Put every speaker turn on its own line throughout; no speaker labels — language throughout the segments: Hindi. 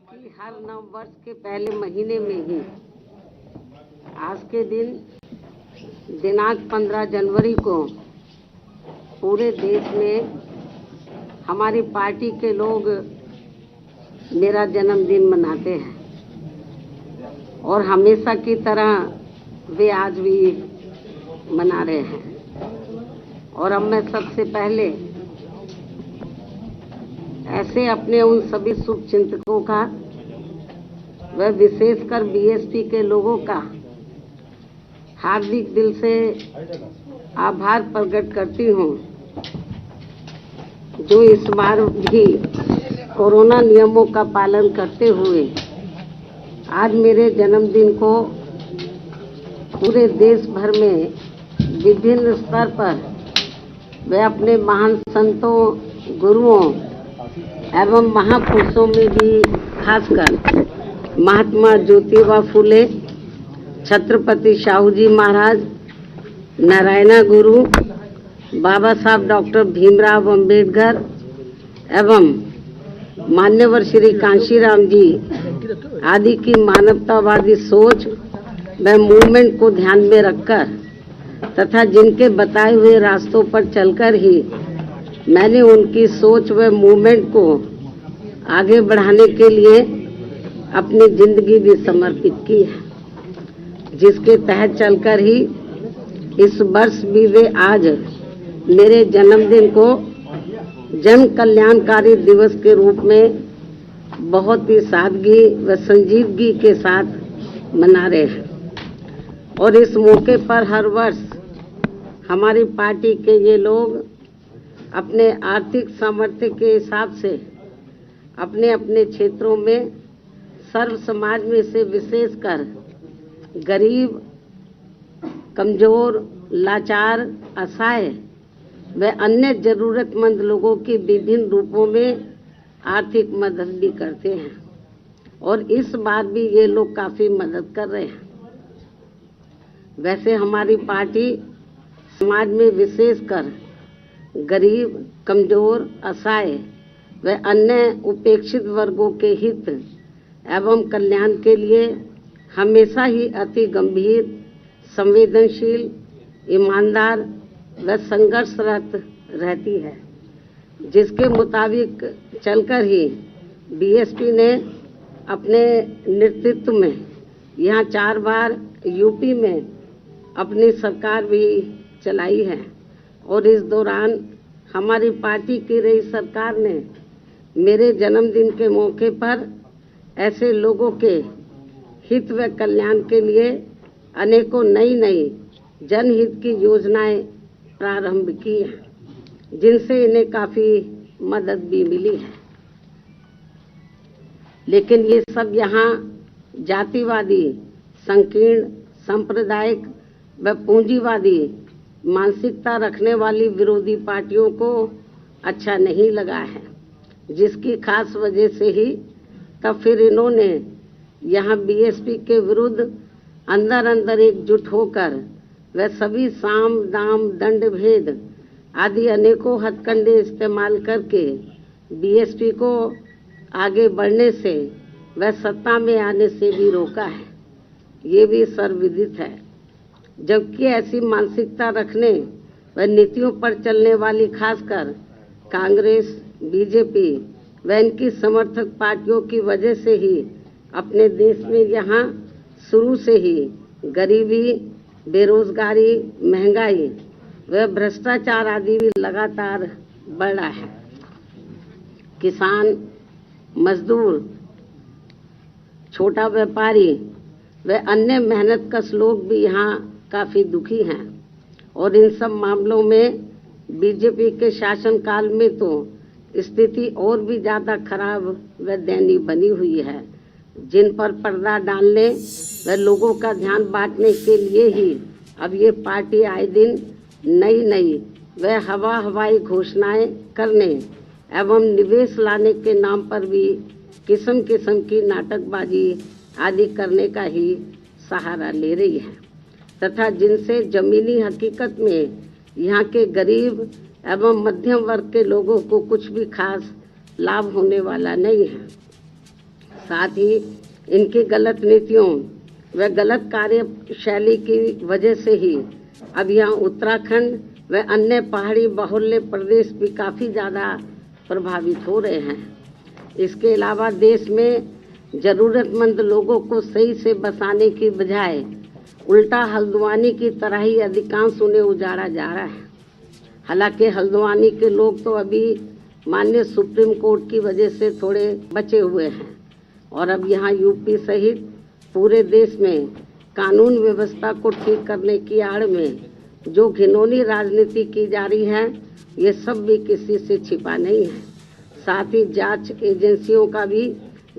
कि हर नव वर्ष के पहले महीने में ही आज के दिन दिनांक 15 जनवरी को पूरे देश में हमारी पार्टी के लोग मेरा जन्मदिन मनाते हैं और हमेशा की तरह वे आज भी मना रहे हैं। और अब मैं सबसे पहले ऐसे अपने उन सभी शुभचिंतकों का व विशेषकर बीएसपी के लोगों का हार्दिक दिल से आभार प्रकट करती हूँ, जो इस बार भी कोरोना नियमों का पालन करते हुए आज मेरे जन्मदिन को पूरे देश भर में विभिन्न स्तर पर वे अपने महान संतों, गुरुओं एवं महापुरुषों में भी खासकर महात्मा ज्योतिबा फुले, छत्रपति शाहू जी महाराज, नारायणा गुरु, बाबा साहब डॉक्टर भीमराव अंबेडकर एवं मान्यवर श्री कांशीराम जी आदि की मानवतावादी सोच व मूवमेंट को ध्यान में रखकर तथा जिनके बताए हुए रास्तों पर चलकर ही मैंने उनकी सोच व मूवमेंट को आगे बढ़ाने के लिए अपनी जिंदगी भी समर्पित की है, जिसके तहत चलकर ही इस वर्ष भी वे आज मेरे जन्मदिन को जन कल्याणकारी दिवस के रूप में बहुत ही सादगी व संजीदगी के साथ मना रहे हैं। और इस मौके पर हर वर्ष हमारी पार्टी के ये लोग अपने आर्थिक सामर्थ्य के हिसाब से अपने अपने क्षेत्रों में सर्व समाज में से विशेषकर गरीब, कमजोर, लाचार, असहाय व अन्य जरूरतमंद लोगों की विभिन्न रूपों में आर्थिक मदद भी करते हैं और इस बार भी ये लोग काफ़ी मदद कर रहे हैं। वैसे हमारी पार्टी समाज में विशेषकर गरीब, कमजोर, असहाय व अन्य उपेक्षित वर्गों के हित एवं कल्याण के लिए हमेशा ही अति गंभीर, संवेदनशील, ईमानदार व संघर्षरत रहती है, जिसके मुताबिक चलकर ही बीएसपी ने अपने नेतृत्व में यहाँ 4 बार यूपी में अपनी सरकार भी चलाई है। और इस दौरान हमारी पार्टी की रही सरकार ने मेरे जन्मदिन के मौके पर ऐसे लोगों के हित व कल्याण के लिए अनेकों नई जनहित की योजनाएं प्रारंभ की हैं, जिनसे इन्हें काफ़ी मदद भी मिली है। लेकिन ये सब यहाँ जातिवादी, संकीर्ण, सांप्रदायिक व पूंजीवादी मानसिकता रखने वाली विरोधी पार्टियों को अच्छा नहीं लगा है, जिसकी खास वजह से ही तब फिर इन्होंने यहाँ बीएसपी के विरुद्ध अंदर एकजुट होकर व सभी साम, दाम, दंड भेद आदि अनेकों हथकंडे इस्तेमाल करके बीएसपी को आगे बढ़ने से व सत्ता में आने से भी रोका है। ये भी सर्वविदित है। जबकि ऐसी मानसिकता रखने व नीतियों पर चलने वाली खासकर कांग्रेस, बीजेपी व इनकी समर्थक पार्टियों की वजह से ही अपने देश में यहाँ शुरू से ही गरीबी, बेरोजगारी, महंगाई व भ्रष्टाचार आदि भी लगातार बढ़ रहा है। किसान, मजदूर, छोटा व्यापारी व अन्य मेहनतकश लोग भी यहाँ काफ़ी दुखी हैं। और इन सब मामलों में बीजेपी के शासनकाल में तो स्थिति और भी ज़्यादा खराब व दयनीय बनी हुई है, जिन पर पर्दा डालने व लोगों का ध्यान बांटने के लिए ही अब ये पार्टी आए दिन नई व हवाई घोषणाएं करने एवं निवेश लाने के नाम पर भी किस्म की नाटकबाजी आदि करने का ही सहारा ले रही है तथा जिनसे जमीनी हकीकत में यहाँ के गरीब एवं मध्यम वर्ग के लोगों को कुछ भी खास लाभ होने वाला नहीं है। साथ ही इनकी गलत नीतियों व गलत कार्यशैली की वजह से ही अब यहाँ उत्तराखंड व अन्य पहाड़ी बाहुल्य प्रदेश भी काफ़ी ज़्यादा प्रभावित हो रहे हैं। इसके अलावा देश में ज़रूरतमंद लोगों को सही से बसाने की बजाय उल्टा हल्द्वानी की तरह ही अधिकांश उन्हें उजाड़ा जा रहा है। हालांकि हल्द्वानी के लोग तो अभी माननीय सुप्रीम कोर्ट की वजह से थोड़े बचे हुए हैं और अब यहाँ यूपी सहित पूरे देश में कानून व्यवस्था को ठीक करने की आड़ में जो घिनौनी राजनीति की जा रही है, ये सब भी किसी से छिपा नहीं है। साथ ही जांच एजेंसियों का भी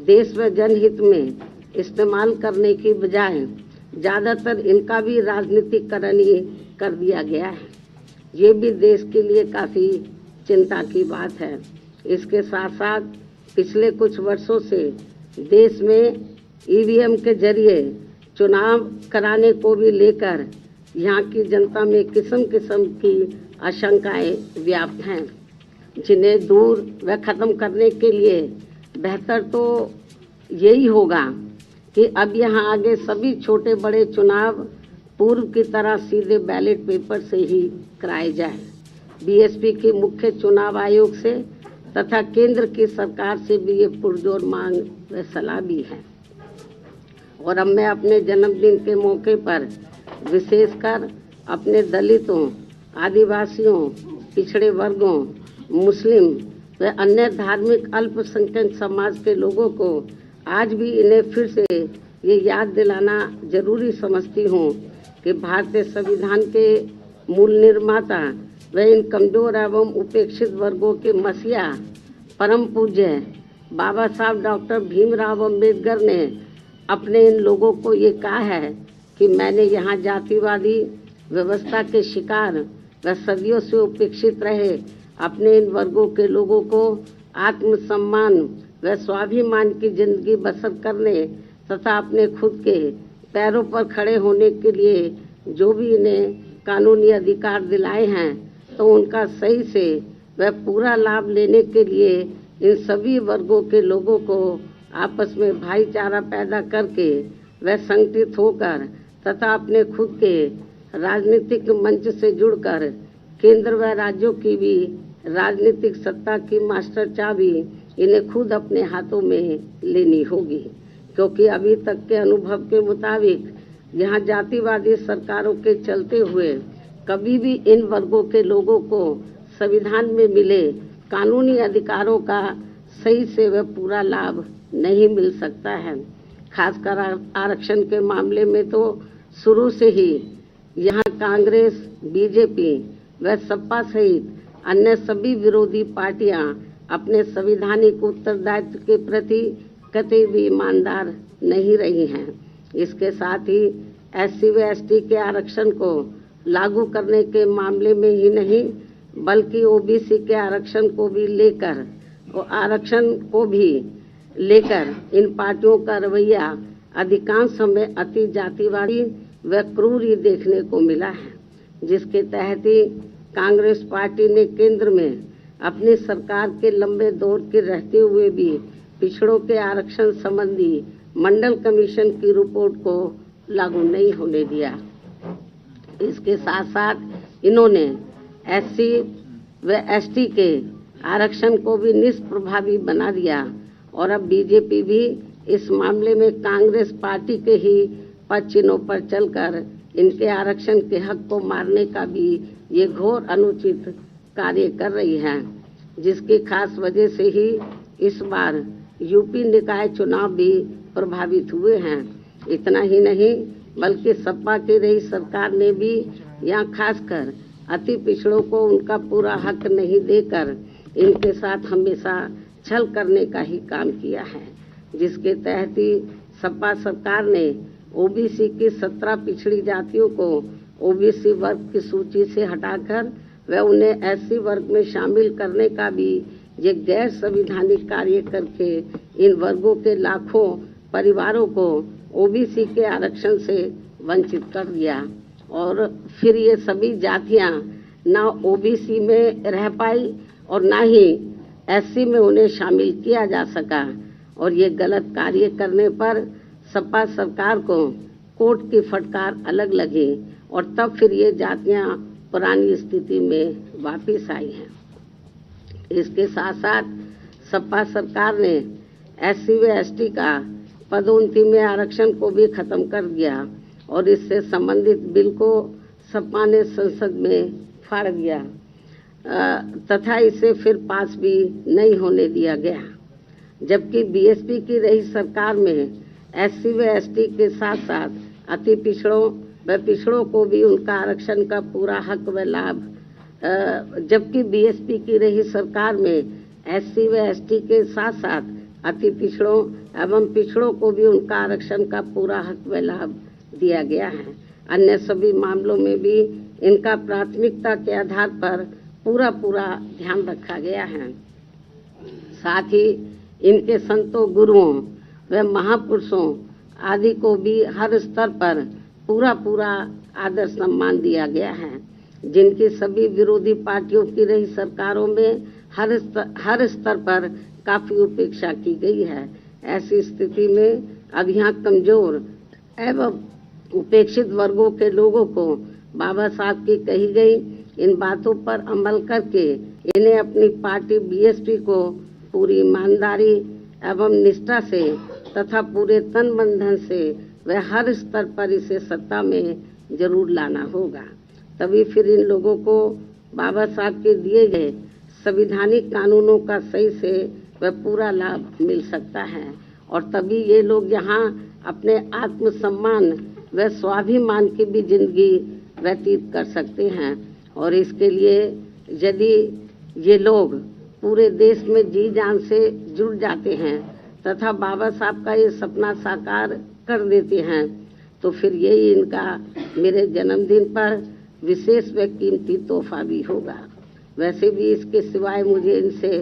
देश व जनहित में इस्तेमाल करने की बजाय ज़्यादातर इनका भी राजनीतिकरण ही कर दिया गया है। ये भी देश के लिए काफ़ी चिंता की बात है। इसके साथ साथ पिछले कुछ वर्षों से देश में ईवीएम के जरिए चुनाव कराने को भी लेकर यहाँ की जनता में किस्म किस्म की आशंकाएं व्याप्त हैं, जिन्हें दूर व ख़त्म करने के लिए बेहतर तो यही होगा कि अब यहाँ आगे सभी छोटे बड़े चुनाव पूर्व की तरह सीधे बैलेट पेपर से ही कराए जाए। बीएसपी के मुख्य चुनाव आयोग से तथा केंद्र की सरकार से भी ये पुरजोर मांग व सलाह भी है। और अब मैं अपने जन्मदिन के मौके पर विशेषकर अपने दलितों, आदिवासियों, पिछड़े वर्गों, मुस्लिम व अन्य धार्मिक अल्पसंख्यक समाज के लोगों को आज भी इन्हें फिर से ये याद दिलाना जरूरी समझती हूँ कि भारतीय संविधान के मूल निर्माता व इन कमजोर एवं उपेक्षित वर्गों के मसीहा परम पूज्य बाबा साहब डॉक्टर भीमराव अंबेडकर ने अपने इन लोगों को ये कहा है कि मैंने यहाँ जातिवादी व्यवस्था के शिकार व सदियों से उपेक्षित रहे अपने इन वर्गों के लोगों को आत्मसम्मान व स्वाभिमान की जिंदगी बसर करने तथा अपने खुद के पैरों पर खड़े होने के लिए जो भी इन्हें कानूनी अधिकार दिलाए हैं, तो उनका सही से वह पूरा लाभ लेने के लिए इन सभी वर्गों के लोगों को आपस में भाईचारा पैदा करके वह संगठित होकर तथा अपने खुद के राजनीतिक मंच से जुड़कर केंद्र व राज्यों की भी राजनीतिक सत्ता की मास्टर चाबी इन्हें खुद अपने हाथों में लेनी होगी, क्योंकि अभी तक के अनुभव के मुताबिक यहाँ जातिवादी सरकारों के चलते हुए कभी भी इन वर्गों के लोगों को संविधान में मिले कानूनी अधिकारों का सही से वह पूरा लाभ नहीं मिल सकता है। खासकर आरक्षण के मामले में तो शुरू से ही यहाँ कांग्रेस, बीजेपी व सपा सहित अन्य सभी विरोधी पार्टियां अपने संवैधानिक उत्तरदायित्व के प्रति कतई भी ईमानदार नहीं रही हैं। इसके साथ ही एससी व एसटी के आरक्षण को लागू करने के मामले में ही नहीं बल्कि ओबीसी के आरक्षण को भी लेकर इन पार्टियों का रवैया अधिकांश समय अति जातिवादी व क्रूर ही देखने को मिला है, जिसके तहत ही कांग्रेस पार्टी ने केंद्र में अपनी सरकार के लंबे दौर के रहते हुए भी पिछड़ों के आरक्षण संबंधी मंडल कमीशन की रिपोर्ट को लागू नहीं होने दिया। इसके साथ साथ इन्होंने एससी व एसटी के आरक्षण को भी निष्प्रभावी बना दिया और अब बीजेपी भी इस मामले में कांग्रेस पार्टी के ही पद चिन्हों पर चलकर इनके आरक्षण के हक को मारने का भी ये घोर अनुचित कार्य कर रही है, जिसकी खास वजह से ही इस बार यूपी निकाय चुनाव भी प्रभावित हुए हैं। इतना ही नहीं बल्कि सपा की रही सरकार ने भी यहाँ खासकर अति पिछड़ों को उनका पूरा हक नहीं देकर इनके साथ हमेशा छल करने का ही काम किया है, जिसके तहत ही सपा सरकार ने ओबीसी की 17 पिछड़ी जातियों को ओबीसी वर्ग की सूची से हटाकर व उन्हें एससी वर्ग में शामिल करने का भी ये गैर संवैधानिक कार्य करके इन वर्गों के लाखों परिवारों को ओबीसी के आरक्षण से वंचित कर दिया और फिर ये सभी जातियां ना ओबीसी में रह पाई और ना ही एससी में उन्हें शामिल किया जा सका और ये गलत कार्य करने पर सपा सरकार को कोर्ट की फटकार अलग लगी और तब फिर ये जातियां पुरानी स्थिति में वापस आई हैं। इसके साथ साथ सपा सरकार ने SC व ST का पदोन्नति में आरक्षण को भी खत्म कर दिया और इससे संबंधित बिल को सपा ने संसद में फाड़ दिया तथा इसे फिर पास भी नहीं होने दिया गया। जबकि BSP की रही सरकार में SC व ST के साथ साथ अति पिछड़ों व पिछड़ों को भी उनका आरक्षण का पूरा हक व लाभ जबकि BSP की रही सरकार में SC व ST के साथ साथ अति पिछड़ों एवं पिछड़ों को भी उनका आरक्षण का पूरा हक व लाभ दिया गया है। अन्य सभी मामलों में भी इनका प्राथमिकता के आधार पर पूरा ध्यान रखा गया है। साथ ही इनके संतों, गुरुओं व महापुरुषों आदि को भी हर स्तर पर पूरा आदर सम्मान दिया गया है, जिनकी सभी विरोधी पार्टियों की रही सरकारों में हर स्तर पर काफी उपेक्षा की गई है। ऐसी स्थिति में अब यहाँ कमजोर एवं उपेक्षित वर्गों के लोगों को बाबा साहब की कही गई इन बातों पर अमल करके इन्हें अपनी पार्टी BSP को पूरी ईमानदारी एवं निष्ठा से तथा पूरे तन मन धन से व हर स्तर पर इसे सत्ता में जरूर लाना होगा। तभी फिर इन लोगों को बाबा साहब के दिए गए संवैधानिक कानूनों का सही से वह पूरा लाभ मिल सकता है और तभी ये लोग यहाँ अपने आत्मसम्मान व स्वाभिमान की भी जिंदगी व्यतीत कर सकते हैं। और इसके लिए यदि ये लोग पूरे देश में जी जान से जुड़ जाते हैं तथा बाबा साहब का ये सपना साकार कर देते हैं तो फिर यही इनका मेरे जन्मदिन पर विशेष व कीमती तोहफा भी होगा। वैसे भी इसके सिवाय मुझे इनसे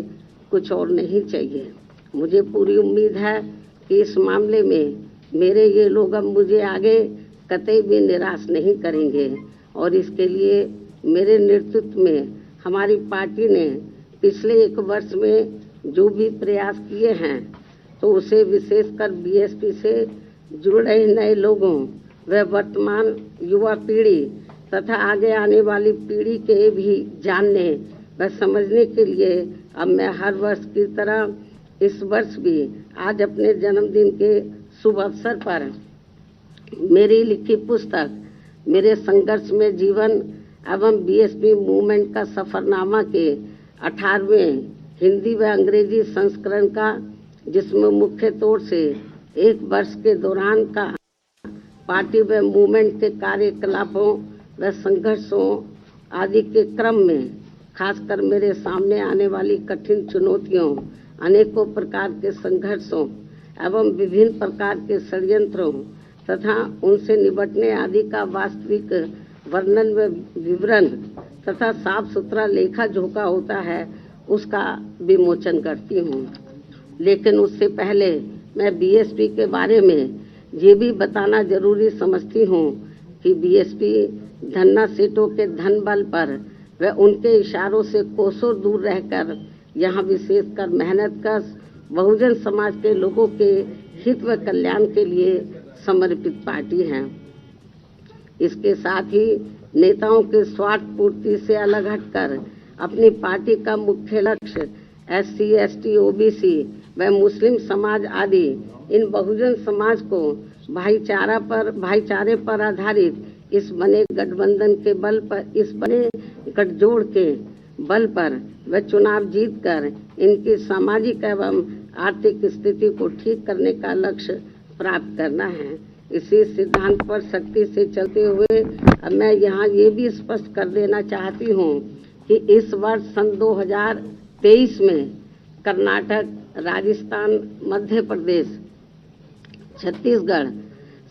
कुछ और नहीं चाहिए। मुझे पूरी उम्मीद है कि इस मामले में मेरे ये लोग अब मुझे आगे कतई भी निराश नहीं करेंगे और इसके लिए मेरे नेतृत्व में हमारी पार्टी ने पिछले 1 वर्ष में जो भी प्रयास किए हैं तो उसे विशेषकर BSP से जुड़ रहे नए लोगों व वर्तमान युवा पीढ़ी तथा आगे आने वाली पीढ़ी के भी जानने व समझने के लिए अब मैं हर वर्ष की तरह इस वर्ष भी आज अपने जन्मदिन के शुभ अवसर पर मेरी लिखी पुस्तक मेरे संघर्ष में जीवन एवं BSP मूवमेंट का सफरनामा के 18वें हिंदी व अंग्रेजी संस्करण का, जिसमें मुख्य तौर से 1 वर्ष के दौरान का पार्टी व मूवमेंट के कार्यकलापों व संघर्षों आदि के क्रम में खासकर मेरे सामने आने वाली कठिन चुनौतियों, अनेकों प्रकार के संघर्षों एवं विभिन्न प्रकार के षड्यंत्रों तथा उनसे निपटने आदि का वास्तविक वर्णन व विवरण तथा साफ सुथरा लेखा जोखा होता है उसका विमोचन करती हूँ। लेकिन उससे पहले मैं BSP के बारे में ये भी बताना जरूरी समझती हूँ कि BSP धन्ना सेठों के धन बल पर व उनके इशारों से कोसों दूर रहकर यहाँ विशेषकर मेहनतकश बहुजन समाज के लोगों के हित व कल्याण के लिए समर्पित पार्टी है। इसके साथ ही नेताओं के स्वार्थ पूर्ति से अलग हटकर अपनी पार्टी का मुख्य लक्ष्य SC, ST, OBC व मुस्लिम समाज आदि इन बहुजन समाज को भाईचारे पर आधारित इस बने गठबंधन के बल पर, इस बने गठजोड़ के बल पर व चुनाव जीतकर इनकी सामाजिक एवं आर्थिक स्थिति को ठीक करने का लक्ष्य प्राप्त करना है। इसी सिद्धांत पर सख्ती से चलते हुए अब मैं यहाँ ये भी स्पष्ट कर देना चाहती हूँ कि इस वर्ष सन 2023 में कर्नाटक, राजस्थान, मध्य प्रदेश, छत्तीसगढ़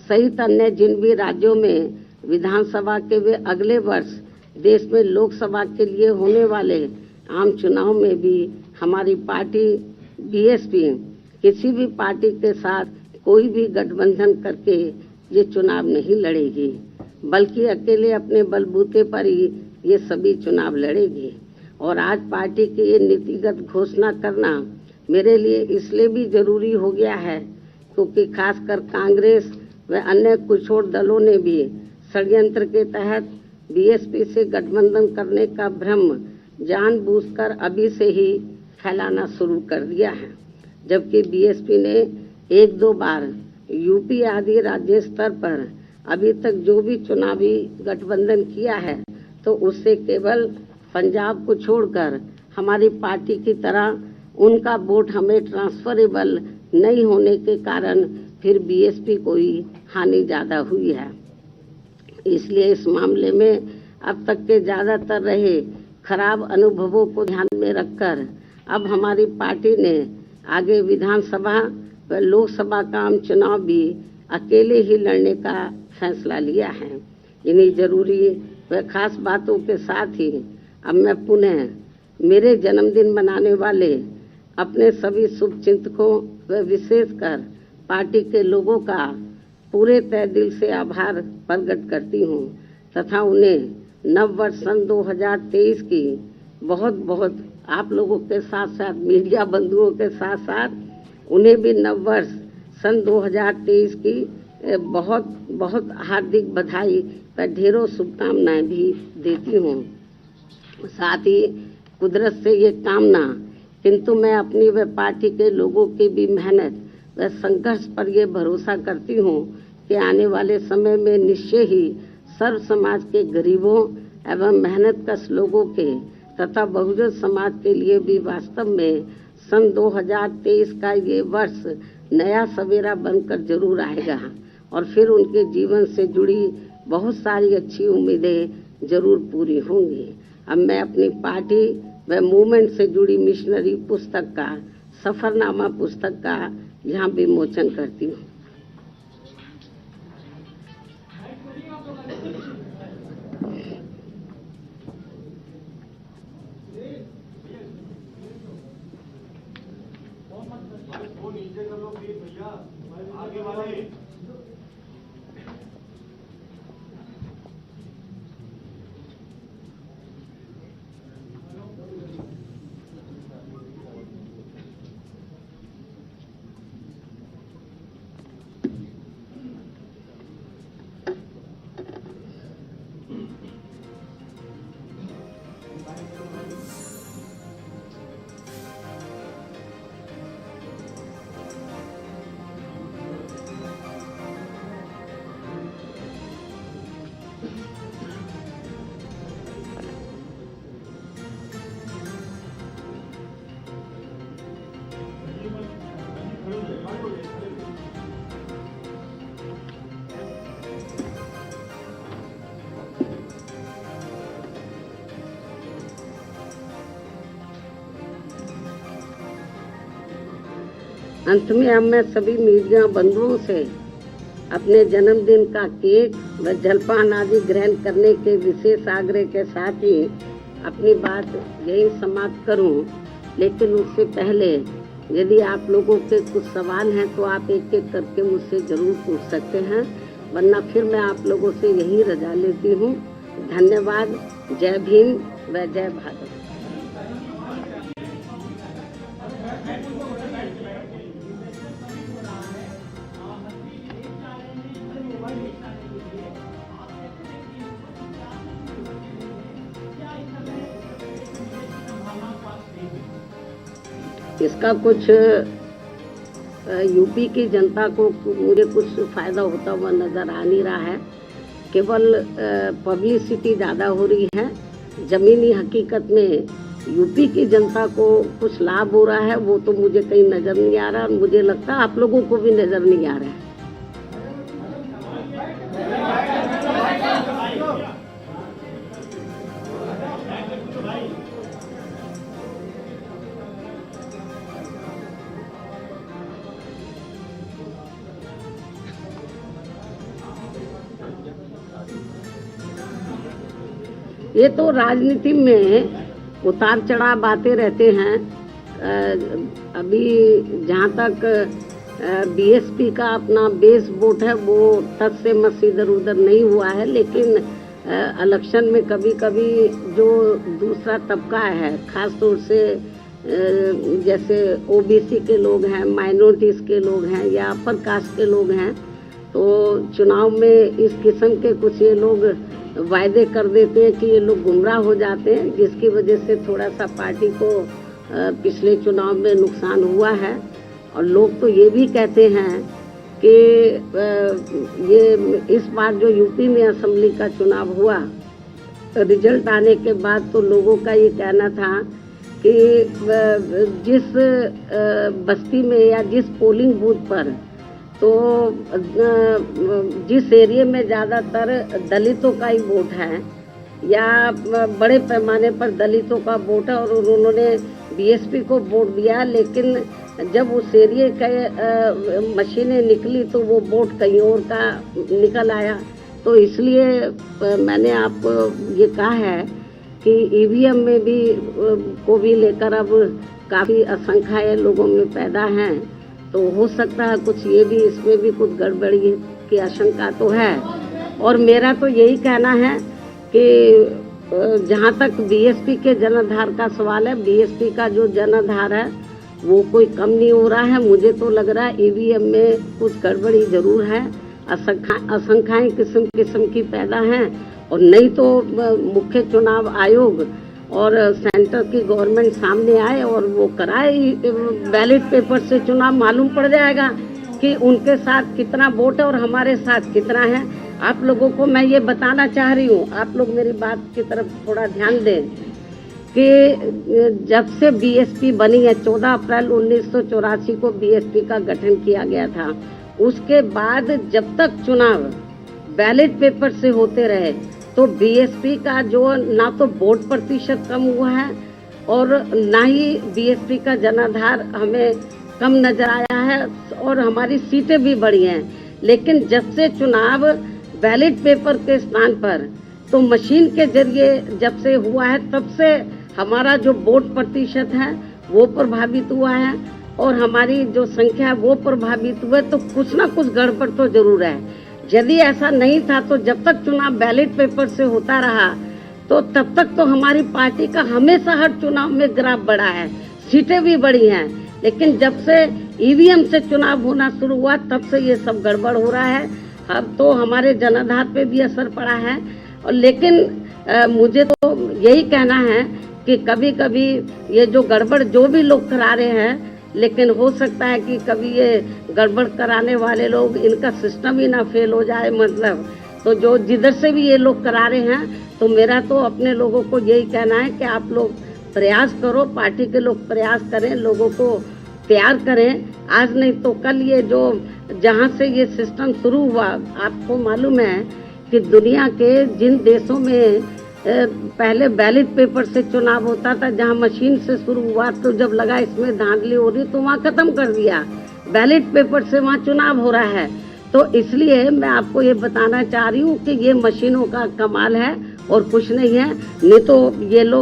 सहित अन्य जिन भी राज्यों में विधानसभा के वे अगले वर्ष देश में लोकसभा के लिए होने वाले आम चुनाव में भी हमारी पार्टी BSP किसी भी पार्टी के साथ कोई भी गठबंधन करके ये चुनाव नहीं लड़ेगी, बल्कि अकेले अपने बलबूते पर ही ये सभी चुनाव लड़ेगी। और आज पार्टी की ये नीतिगत घोषणा करना मेरे लिए इसलिए भी जरूरी हो गया है क्योंकि खासकर कांग्रेस व अन्य कुछोड़ दलों ने भी षड्यंत्र के तहत बीएसपी से गठबंधन करने का भ्रम जानबूझकर अभी से ही फैलाना शुरू कर दिया है, जबकि बीएसपी ने एक दो बार यूपी आदि राज्य स्तर पर अभी तक जो भी चुनावी गठबंधन किया है तो उससे केवल पंजाब को छोड़कर हमारी पार्टी की तरह उनका वोट हमें ट्रांसफरेबल नहीं होने के कारण फिर बीएसपी को ही हानि ज्यादा हुई है। इसलिए इस मामले में अब तक के ज्यादातर रहे खराब अनुभवों को ध्यान में रखकर अब हमारी पार्टी ने आगे विधानसभा व लोकसभा का आम चुनाव भी अकेले ही लड़ने का फैसला लिया है। इन्हीं जरूरी व खास बातों के साथ ही अब मैं पुनः मेरे जन्मदिन मनाने वाले अपने सभी शुभचिंतकों व विशेषकर पार्टी के लोगों का पूरे तय दिल से आभार प्रकट करती हूँ तथा उन्हें नव वर्ष सन 2023 की बहुत बहुत आप लोगों के साथ साथ मीडिया बंधुओं के साथ साथ उन्हें भी नव वर्ष सन 2023 की बहुत बहुत हार्दिक बधाई व ढेरों शुभकामनाएं भी देती हूँ। साथ ही कुदरत से ये कामना किंतु मैं अपनी व पार्टी के लोगों की भी मेहनत व संघर्ष पर ये भरोसा करती हूँ कि आने वाले समय में निश्चय ही सर्व समाज के गरीबों एवं मेहनतकश लोगों के तथा बहुजन समाज के लिए भी वास्तव में सन 2023 का ये वर्ष नया सवेरा बनकर जरूर आएगा और फिर उनके जीवन से जुड़ी बहुत सारी अच्छी उम्मीदें जरूर पूरी होंगी। अब मैं अपनी पार्टी व मूवमेंट से जुड़ी मिशनरी पुस्तक का सफरनामा पुस्तक का यहाँ विमोचन करती हूँ। अंत में अब मैं सभी मीडिया बंधुओं से अपने जन्मदिन का केक व जलपान आदि ग्रहण करने के विशेष आग्रह के साथ ही अपनी बात यही समाप्त करूं, लेकिन उससे पहले यदि आप लोगों के कुछ सवाल हैं तो आप एक एक करके मुझसे जरूर पूछ सकते हैं, वरना फिर मैं आप लोगों से यही रजा लेती हूं। धन्यवाद। जय भीम व जय भारत। इसका कुछ यूपी की जनता को मुझे कुछ फायदा होता हुआ नजर आ नहीं रहा है, केवल पब्लिसिटी ज़्यादा हो रही है। जमीनी हकीकत में यूपी की जनता को कुछ लाभ हो रहा है वो तो मुझे कहीं नज़र नहीं आ रहा और मुझे लगता है आप लोगों को भी नज़र नहीं आ रहा है। ये तो राजनीति में उतार चढ़ाव आते रहते हैं। अभी जहाँ तक बीएसपी का अपना बेस वोट है वो टच से मस इधर उधर नहीं हुआ है, लेकिन इलेक्शन में कभी कभी जो दूसरा तबका है, खास तौर से जैसे ओबीसी के लोग हैं, माइनॉरिटीज़ के लोग हैं या अपर कास्ट के लोग हैं, तो चुनाव में इस किस्म के कुछ ये लोग वायदे कर देते हैं कि ये लोग गुमराह हो जाते हैं, जिसकी वजह से थोड़ा सा पार्टी को पिछले चुनाव में नुकसान हुआ है। और लोग तो ये भी कहते हैं कि ये इस बार जो यूपी में असेंबली का चुनाव हुआ, रिजल्ट आने के बाद तो लोगों का ये कहना था कि जिस बस्ती में या जिस पोलिंग बूथ पर, तो जिस एरिया में ज़्यादातर दलितों का ही वोट है या बड़े पैमाने पर दलितों का वोट है, और उन्होंने बीएसपी को वोट दिया, लेकिन जब उस एरिया का मशीनें निकली तो वो वोट कहीं और का निकल आया। तो इसलिए मैंने आपको ये कहा है कि ईवीएम में भी को भी लेकर अब काफ़ी आशंकाएं लोगों में पैदा हैं, तो हो सकता है कुछ ये भी, इसमें भी कुछ गड़बड़ी की आशंका तो है। और मेरा तो यही कहना है कि जहाँ तक बीएसपी के जनाधार का सवाल है, बीएसपी का जो जनाधार है वो कोई कम नहीं हो रहा है। मुझे तो लग रहा है ईवीएम में कुछ गड़बड़ी जरूर है, आशंकाएं किस्म किस्म की पैदा हैं। और नहीं तो मुख्य चुनाव आयोग और सेंटर की गवर्नमेंट सामने आए और वो कराए बैलेट पेपर से चुनाव, मालूम पड़ जाएगा कि उनके साथ कितना वोट है और हमारे साथ कितना है। आप लोगों को मैं ये बताना चाह रही हूँ, आप लोग मेरी बात की तरफ थोड़ा ध्यान दें कि जब से बीएसपी बनी है, 14 अप्रैल 1984 को बीएसपी का गठन किया गया था, उसके बाद जब तक चुनाव बैलेट पेपर से होते रहे, तो बीएसपी का जो ना तो वोट प्रतिशत कम हुआ है और ना ही बीएसपी का जनाधार हमें कम नजर आया है, और हमारी सीटें भी बढ़ी हैं। लेकिन जब से चुनाव बैलेट पेपर के स्थान पर तो मशीन के जरिए जब से हुआ है, तब से हमारा जो वोट प्रतिशत है वो प्रभावित हुआ है और हमारी जो संख्या है वो प्रभावित हुआ है। तो कुछ ना कुछ गड़बड़ तो जरूर है। यदि ऐसा नहीं था तो जब तक चुनाव बैलेट पेपर से होता रहा तो तब तक तो हमारी पार्टी का हमेशा हर चुनाव में ग्राफ बढ़ा है, सीटें भी बढ़ी हैं। लेकिन जब से ईवीएम से चुनाव होना शुरू हुआ तब से ये सब गड़बड़ हो रहा है। अब तो हमारे जनाधार पे भी असर पड़ा है। और लेकिन मुझे तो यही कहना है कि कभी कभी ये जो गड़बड़ जो भी लोग करा रहे हैं, लेकिन हो सकता है कि कभी ये गड़बड़ कराने वाले लोग, इनका सिस्टम ही ना फेल हो जाए, मतलब तो जो जिधर से भी ये लोग करा रहे हैं, तो मेरा तो अपने लोगों को यही कहना है कि आप लोग प्रयास करो, पार्टी के लोग प्रयास करें, लोगों को प्यार करें। आज नहीं तो कल ये जो जहाँ से ये सिस्टम शुरू हुआ, आपको मालूम है कि दुनिया के जिन देशों में पहले बैलेट पेपर से चुनाव होता था, जहां मशीन से शुरू हुआ, तो जब लगा इसमें धांधली हो रही तो वहां खत्म कर दिया, बैलेट पेपर से वहां चुनाव हो रहा है। तो इसलिए मैं आपको ये बताना चाह रही हूँ कि ये मशीनों का कमाल है और कुछ नहीं है। नहीं तो ये लोग